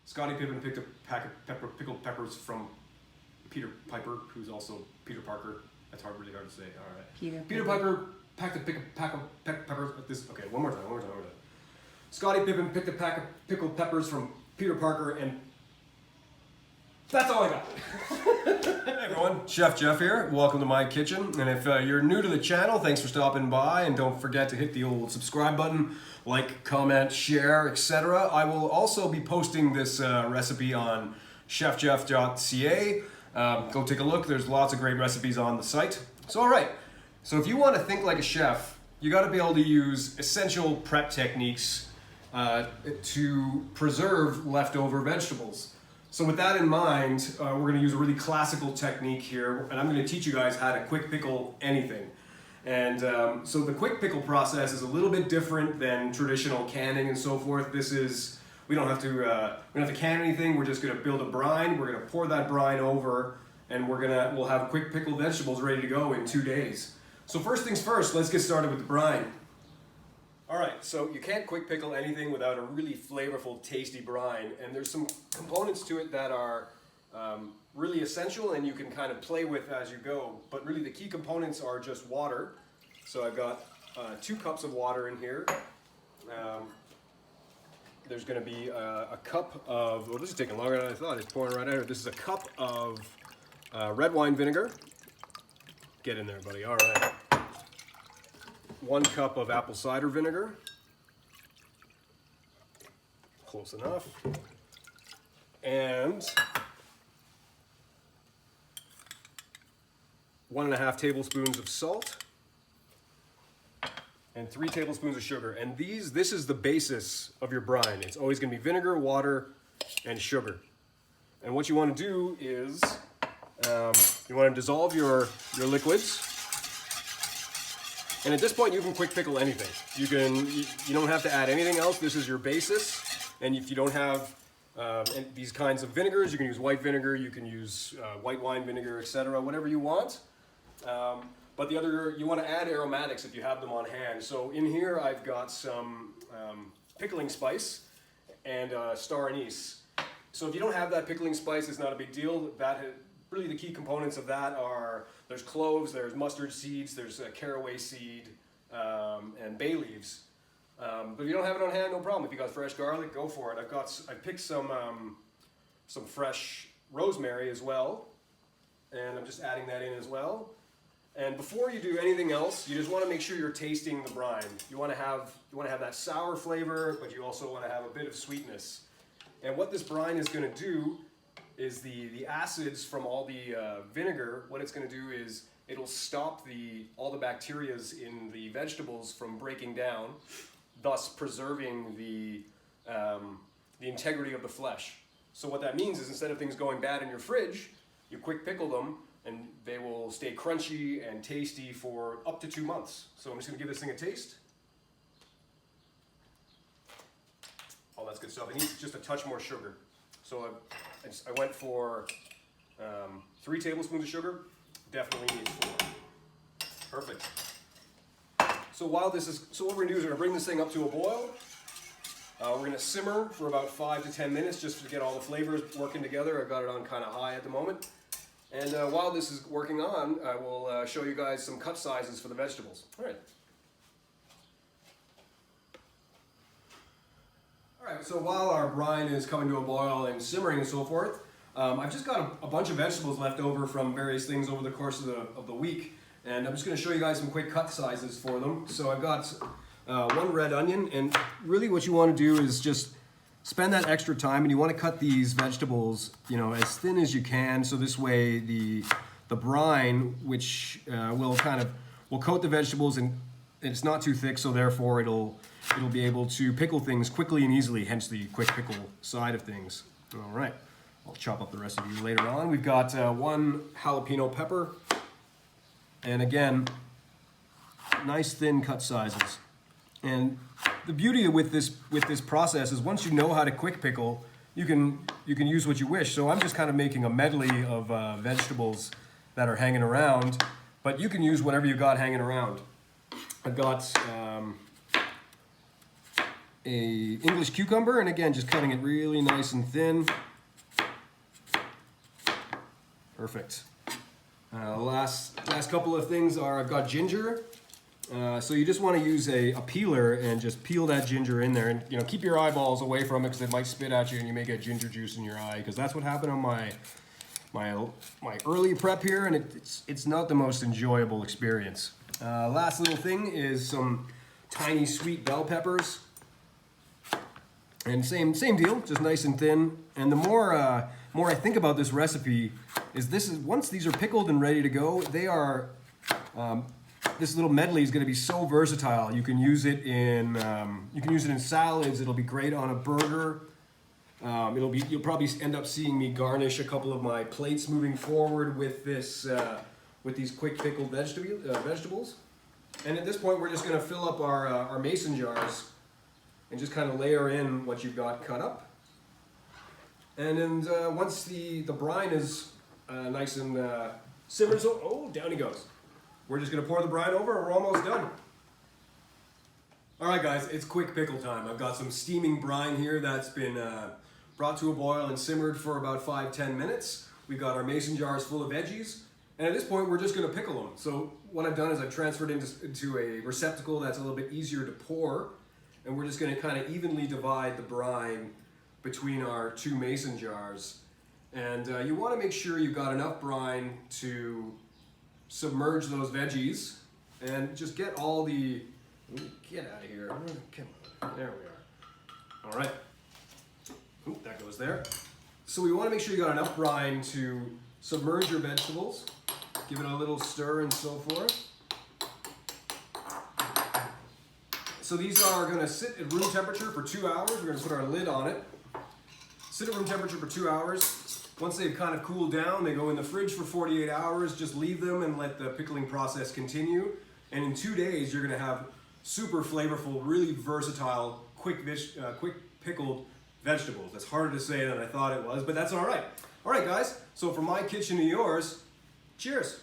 Scottie Pippen picked a pack of pickled peppers from Peter Piper, who's also Peter Parker. That's really hard to say. All right. Peter Piper packed a pack of peppers. Okay, one more time. Scottie Pippen picked a pack of pickled peppers from Peter Parker, and that's all I got. Hey everyone, Cheoff Geoff here. Welcome to my kitchen. And if you're new to the channel, thanks for stopping by. And don't forget to hit the old subscribe button, like, comment, share, etc. I will also be posting this recipe on cheoffgeoff.ca. Go take a look. There's lots of great recipes on the site. So all right. So if you want to think like a chef, you got to be able to use essential prep techniques to preserve leftover vegetables. So with that in mind, we're going to use a really classical technique here, and I'm going to teach you guys how to quick pickle anything. And so the quick pickle process is a little bit different than traditional canning and so forth. We don't have to can anything. We're just going to build a brine. We're going to pour that brine over, and we'll have quick pickled vegetables ready to go in 2 days. So first things first, let's get started with the brine. All right, so you can't quick pickle anything without a really flavorful, tasty brine, and there's some components to it that are really essential and you can kind of play with as you go, but really the key components are just water. So I've got 2 cups of water in here. There's going to be a cup of, this is taking longer than I thought, it's pouring right out here. This is a cup of red wine vinegar. Get in there, buddy, all right. 1 cup of apple cider vinegar. Close enough. And 1.5 tablespoons of salt. And 3 tablespoons of sugar. And this is the basis of your brine. It's always going to be vinegar, water, and sugar. And what you want to do is you want to dissolve your liquids. And at this point, you can quick pickle anything. You don't have to add anything else. This is your basis. And if you don't have these kinds of vinegars, you can use white vinegar, you can use white wine vinegar, etc., whatever you want. But you want to add aromatics if you have them on hand. So in here, I've got some pickling spice and star anise. So if you don't have that pickling spice, it's not a big deal. Really the key components of that are, there's cloves, there's mustard seeds, there's caraway seed, and bay leaves. But if you don't have it on hand, no problem. If you got fresh garlic, go for it. I picked some fresh rosemary as well, and I'm just adding that in as well. And before you do anything else, you just want to make sure you're tasting the brine. You want to have that sour flavor, but you also want to have a bit of sweetness. And what this brine is going to do is the acids from all the vinegar, what it's going to do is it'll stop all the bacterias in the vegetables from breaking down, thus preserving the integrity of the flesh. So what that means is instead of things going bad in your fridge, you quick pickle them and they will stay crunchy and tasty for up to 2 months. So I'm just going to give this thing a taste. Oh, that's good stuff. It needs just a touch more sugar. So I went for 3 tablespoons of sugar. Definitely needs 4. Perfect. So what we're going to do is we're going to bring this thing up to a boil. We're going to simmer for about 5 to 10 minutes just to get all the flavors working together. I've got it on kind of high at the moment. And while this is working on, I will show you guys some cut sizes for the vegetables. All right. Alright, so while our brine is coming to a boil and simmering and so forth, I've just got a bunch of vegetables left over from various things over the course of the week, and I'm just going to show you guys some quick cut sizes for them. So I've got 1 red onion, and really what you want to do is just spend that extra time, and you want to cut these vegetables, as thin as you can, so this way the brine, which will coat the vegetables, and it's not too thick, so therefore it'll be able to pickle things quickly and easily, hence the quick pickle side of things. All right, I'll chop up the rest of you later on. We've got 1 jalapeno pepper, and again, nice thin cut sizes. And the beauty with this process is once you know how to quick pickle, you can use what you wish. So I'm just kind of making a medley of vegetables that are hanging around, but you can use whatever you got hanging around. I've got a English cucumber, and again, just cutting it really nice and thin. Perfect. Last couple of things are, I've got ginger. So you just want to use a peeler and just peel that ginger in there, and you know, keep your eyeballs away from it because it might spit at you and you may get ginger juice in your eye, because that's what happened on my early prep here, and it's not the most enjoyable experience. Last little thing is some tiny sweet bell peppers, and same deal, just nice and thin. And the more I think about this recipe, once these are pickled and ready to go, they are. This little medley is going to be so versatile. You can use it in salads. It'll be great on a burger. You'll probably end up seeing me garnish a couple of my plates moving forward with these quick pickled vegetables. And at this point, we're just going to fill up our mason jars and just kind of layer in what you've got cut up. And then once the brine is nice and simmered, down he goes. We're just gonna pour the brine over and we're almost done. All right, guys, it's quick pickle time. I've got some steaming brine here that's been brought to a boil and simmered for about 5-10 minutes. We've got our mason jars full of veggies, and at this point, we're just gonna pickle them. So what I've done is I've transferred into a receptacle that's a little bit easier to pour, and we're just gonna kind of evenly divide the brine between our 2 mason jars. And you wanna make sure you've got enough brine to submerge those veggies and just get all the, get out of here. Come on, there we are. All right, that goes there. So we want to make sure you got enough brine to submerge your vegetables, give it a little stir and so forth. So these are going to sit at room temperature for 2 hours. We're going to put our lid on it. Sit at room temperature for 2 hours. Once they've kind of cooled down, they go in the fridge for 48 hours. Just leave them and let the pickling process continue. And in 2 days, you're gonna have super flavorful, really versatile, quick pickled vegetables. That's harder to say than I thought it was, but that's all right. All right, guys, so from my kitchen to yours, cheers.